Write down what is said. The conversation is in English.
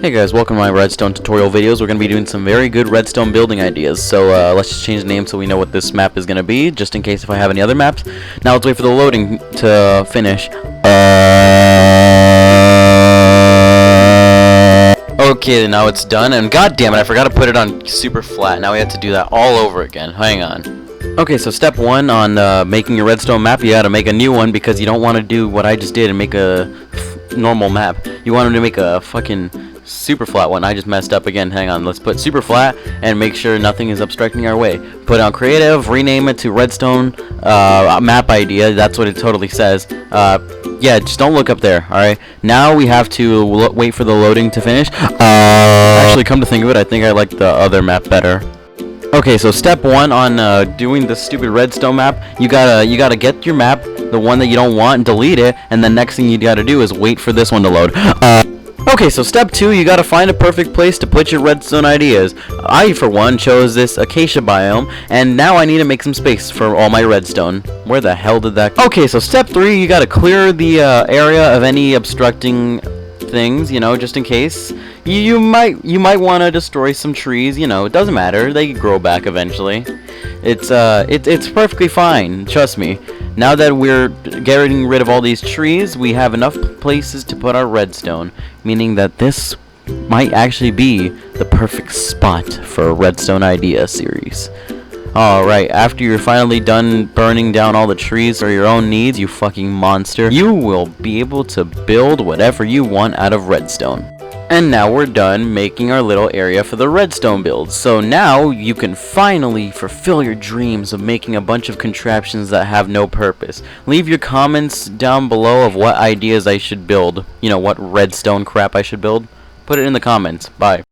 Hey guys, welcome to my redstone tutorial videos. We're going to be doing some very good redstone building ideas. So let's just change the name so we know what this map is going to be, just in case if I have any other maps. Now let's wait for the loading to finish. Okay, now it's done, and god damn it, I forgot to put it on super flat. Now we have to do that all over again. Hang on. Okay, so step one on making your redstone map, you gotta make a new one because you don't want to do what I just did and make a normal map. You want to make a fucking super flat one. I just messed up again. Hang on, let's put super flat and make sure nothing is obstructing our way. Put on creative, rename it to redstone map idea. That's what it totally says. Yeah, just don't look up there. Alright, now we have to wait for the loading to finish. Actually, come to think of it, I think I like the other map better. Okay, so step one on doing the stupid redstone map, you gotta get your map, the one that you don't want, and delete it, and the next thing you gotta do is wait for this one to load. Okay, so step two, you gotta find a perfect place to put your redstone ideas. I, for one, chose this acacia biome, and now I need to make some space for all my redstone. Where the hell did that... Okay, so step three, you gotta clear the area of any obstructing things, you know, just in case. You might want to destroy some trees, you know, it doesn't matter, they grow back eventually. It's perfectly fine, trust me. Now that we're getting rid of all these trees, we have enough places to put our redstone, meaning that this might actually be the perfect spot for a redstone idea series. Alright, after you're finally done burning down all the trees for your own needs, you fucking monster, you will be able to build whatever you want out of redstone. And now we're done making our little area for the redstone build. So now you can finally fulfill your dreams of making a bunch of contraptions that have no purpose. Leave your comments down below of what ideas I should build. You know, what redstone crap I should build. Put it in the comments. Bye.